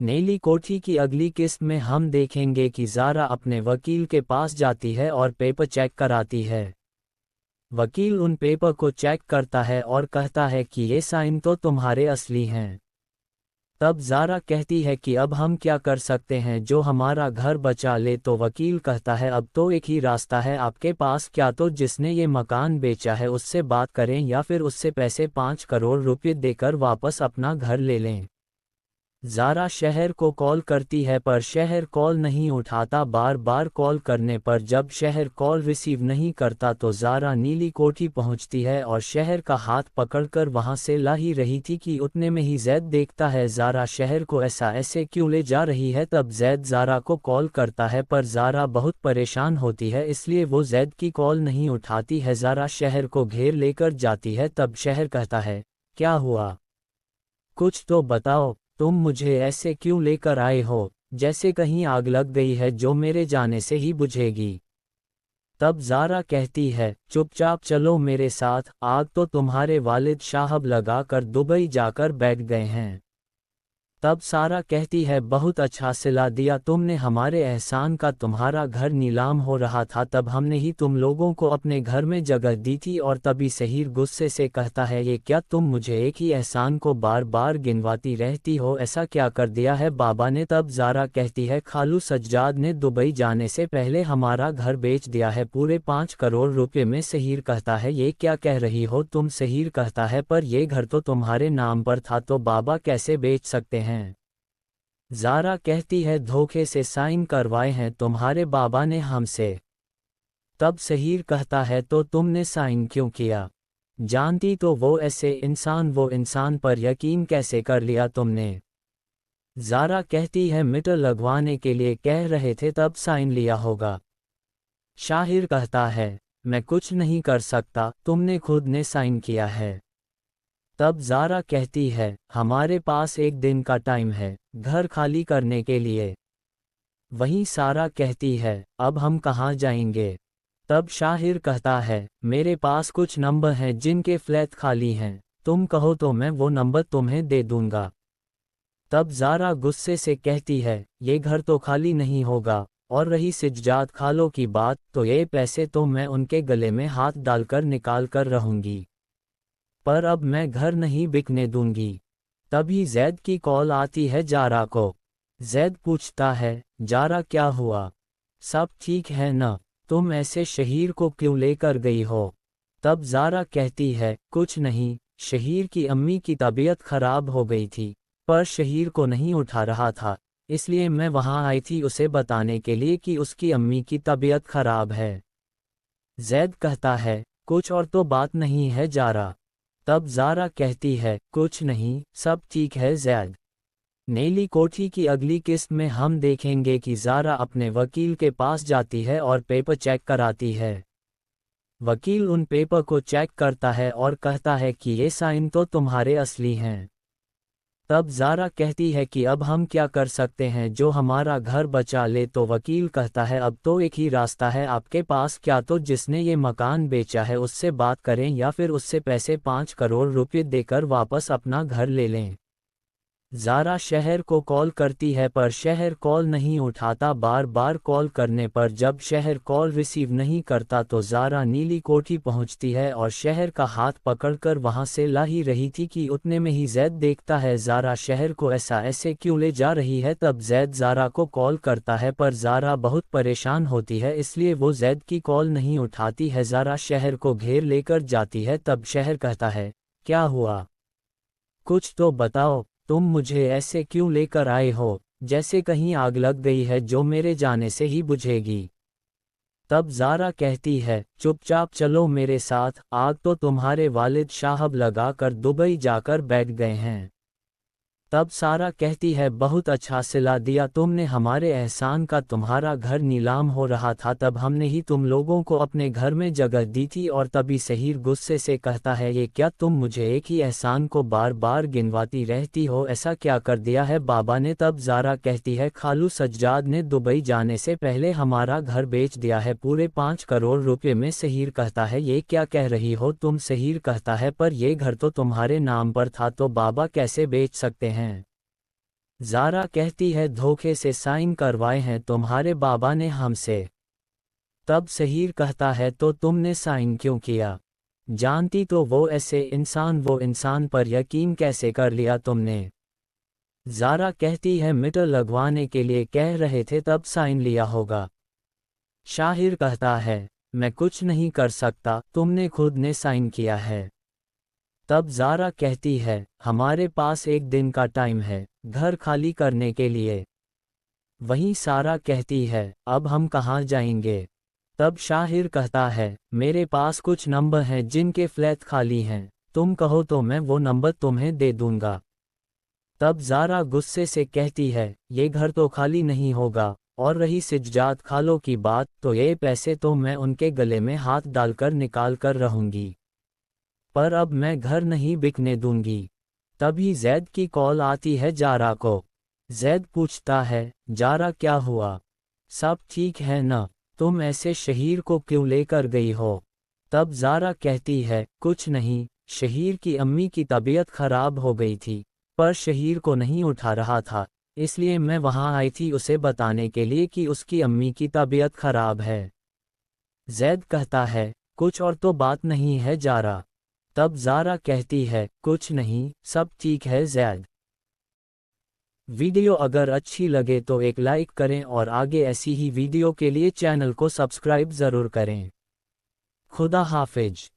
नीली कोठी की अगली किस्त में हम देखेंगे कि ज़ारा अपने वकील के पास जाती है और पेपर चेक कराती है। वकील उन पेपर को चेक करता है और कहता है कि ये साइन तो तुम्हारे असली हैं। तब ज़ारा कहती है कि अब हम क्या कर सकते हैं जो हमारा घर बचा ले, तो वकील कहता है अब तो एक ही रास्ता है आपके पास, क्या तो जिसने ये मकान बेचा है उससे बात करें या फिर उससे पैसे 5 करोड़ रुपए देकर वापस अपना घर ले लें। ज़ारा शहर को कॉल करती है पर शहर कॉल नहीं उठाता। बार बार कॉल करने पर जब शहर कॉल रिसीव नहीं करता तो ज़ारा नीली कोठी पहुंचती है और शहर का हाथ पकड़कर वहां से ला ही रही थी कि उतने में ही जैद देखता है ज़ारा शहर को ऐसे क्यों ले जा रही है। तब जैद ज़ारा को कॉल करता है पर ज़ारा बहुत परेशान होती है, इसलिए वो जैद की कॉल नहीं उठाती है। ज़ारा शहर को घेर लेकर जाती है। तब शहर कहता है, क्या हुआ, कुछ तो बताओ, तुम मुझे ऐसे क्यों लेकर आए हो, जैसे कहीं आग लग गई है जो मेरे जाने से ही बुझेगी। तब ज़ारा कहती है, चुपचाप चलो मेरे साथ, आग तो तुम्हारे वालिद साहब लगा कर दुबई जाकर बैठ गए हैं। तब सारा कहती है, बहुत अच्छा सिला दिया तुमने हमारे एहसान का, तुम्हारा घर नीलाम हो रहा था तब हमने ही तुम लोगों को अपने घर में जगह दी थी। और तभी शहीर गुस्से से कहता है, ये क्या तुम मुझे एक ही एहसान को बार बार गिनवाती रहती हो, ऐसा क्या कर दिया है बाबा ने। तब ज़ारा कहती है, खालू सज्जाद ने दुबई जाने से पहले हमारा घर बेच दिया है पूरे 5 करोड़ रुपए में। शहीर कहता है, ये क्या कह रही हो तुम। शहीर कहता है, पर ये घर तो तुम्हारे नाम पर था तो बाबा कैसे बेच सकते हैं। ज़ारा कहती है, धोखे से साइन करवाए हैं तुम्हारे बाबा ने हमसे। तब शहीर कहता है, तो तुमने साइन क्यों किया, जानती तो वो इंसान पर यकीन कैसे कर लिया तुमने। ज़ारा कहती है, मीटर लगवाने के लिए कह रहे थे तब साइन लिया होगा। शाहिर कहता है, मैं कुछ नहीं कर सकता, तुमने खुद ने साइन किया है। तब ज़ारा कहती है, हमारे पास एक दिन का टाइम है घर खाली करने के लिए। वहीं सारा कहती है, अब हम कहाँ जाएंगे। तब शाहिर कहता है, मेरे पास कुछ नंबर हैं जिनके फ्लैट खाली हैं, तुम कहो तो मैं वो नंबर तुम्हें दे दूंगा। तब ज़ारा गुस्से से कहती है, ये घर तो खाली नहीं होगा, और रही सिज्जाद खालों की बात, तो ये पैसे तो मैं उनके गले में हाथ डालकर निकाल कर रहूंगी, पर अब मैं घर नहीं बिकने दूंगी। तभी जैद की कॉल आती है ज़ारा को। जैद पूछता है, ज़ारा क्या हुआ, सब ठीक है न, तुम ऐसे शहीर को क्यों लेकर गई हो। तब ज़ारा कहती है, कुछ नहीं, शहीर की अम्मी की तबीयत खराब हो गई थी, पर शहीर को नहीं उठा रहा था, इसलिए मैं वहाँ आई थी उसे बताने के लिए कि उसकी अम्मी की तबीयत खराब है। जैद कहता है, कुछ और तो बात नहीं है ज़ारा। तब ज़ारा कहती है, कुछ नहीं, सब ठीक है जैद। नीली कोठी की अगली किस्त में हम देखेंगे कि ज़ारा अपने वकील के पास जाती है और पेपर चेक कराती है। वकील उन पेपर को चेक करता है और कहता है कि ये साइन तो तुम्हारे असली हैं। तब ज़ारा कहती है कि अब हम क्या कर सकते हैं जो हमारा घर बचा ले, तो वकील कहता है, अब तो एक ही रास्ता है आपके पास, क्या तो जिसने ये मकान बेचा है उससे बात करें या फिर उससे पैसे 5 करोड़ रुपए देकर वापस अपना घर ले लें। ज़ारा शहर को कॉल करती है पर शहर कॉल नहीं उठाता। बार बार कॉल करने पर जब शहर कॉल रिसीव नहीं करता तो ज़ारा नीली कोठी पहुंचती है और शहर का हाथ पकड़कर वहां से ला ही रही थी कि उतने में ही जैद देखता है ज़ारा शहर को ऐसे क्यों ले जा रही है। तब जैद ज़ारा को कॉल करता है पर ज़ारा बहुत परेशान होती है, इसलिए वो जैद की कॉल नहीं उठाती है। ज़ारा शहर को घेर लेकर जाती है। तब शहर कहता है, क्या हुआ, कुछ तो बताओ, तुम मुझे ऐसे क्यों लेकर आए हो, जैसे कहीं आग लग गई है जो मेरे जाने से ही बुझेगी। तब ज़ारा कहती है, चुपचाप चलो मेरे साथ, आग तो तुम्हारे वालिद साहब लगा कर दुबई जाकर बैठ गए हैं। तब सारा कहती है, बहुत अच्छा सिला दिया तुमने हमारे एहसान का, तुम्हारा घर नीलाम हो रहा था तब हमने ही तुम लोगों को अपने घर में जगह दी थी। और तभी शहीर गुस्से से कहता है, ये क्या तुम मुझे एक ही एहसान को बार बार गिनवाती रहती हो, ऐसा क्या कर दिया है बाबा ने। तब ज़ारा कहती है, खालू सज्जाद ने दुबई जाने से पहले हमारा घर बेच दिया है पूरे 5 करोड़ रुपए में। शहीर कहता है, ये क्या कह रही हो तुम। शहीर कहता है, पर ये घर तो तुम्हारे नाम पर था तो बाबा कैसे बेच सकते हैं। ज़ारा कहती है धोखे से साइन करवाए हैं तुम्हारे बाबा ने हमसे। तब शहीर कहता है तो तुमने साइन क्यों किया? जानती तो वो इंसान पर यकीन कैसे कर लिया तुमने? ज़ारा कहती है मीटर लगवाने के लिए कह रहे थे तब साइन लिया होगा। शाहिर कहता है मैं कुछ नहीं कर सकता, तुमने खुद ने साइन किया है। तब ज़ारा कहती है हमारे पास एक दिन का टाइम है घर खाली करने के लिए। वहीं सारा कहती है अब हम कहाँ जाएंगे? तब शाहिर कहता है मेरे पास कुछ नंबर हैं जिनके फ्लैट खाली हैं, तुम कहो तो मैं वो नंबर तुम्हें दे दूंगा। तब ज़ारा गुस्से से कहती है ये घर तो खाली नहीं होगा, और रही सिज्जाद खालों की बात तो ये पैसे तो मैं उनके गले में हाथ डालकर निकाल कर रहूंगी, पर अब मैं घर नहीं बिकने दूंगी। तभी जैद की कॉल आती है ज़ारा को। जैद पूछता है ज़ारा क्या हुआ, सब ठीक है ना, तुम ऐसे शहीर को क्यों लेकर गई हो? तब ज़ारा कहती है कुछ नहीं, शहीर की अम्मी की तबीयत खराब हो गई थी, पर शहीर को नहीं उठा रहा था, इसलिए मैं वहां आई थी उसे बताने के लिए कि उसकी अम्मी की तबीयत खराब है। जैद कहता है कुछ और तो बात नहीं है ज़ारा? तब ज़ारा कहती है कुछ नहीं, सब ठीक है जैद। वीडियो अगर अच्छी लगे तो एक लाइक करें और आगे ऐसी ही वीडियो के लिए चैनल को सब्सक्राइब ज़रूर करें। खुदा हाफिज।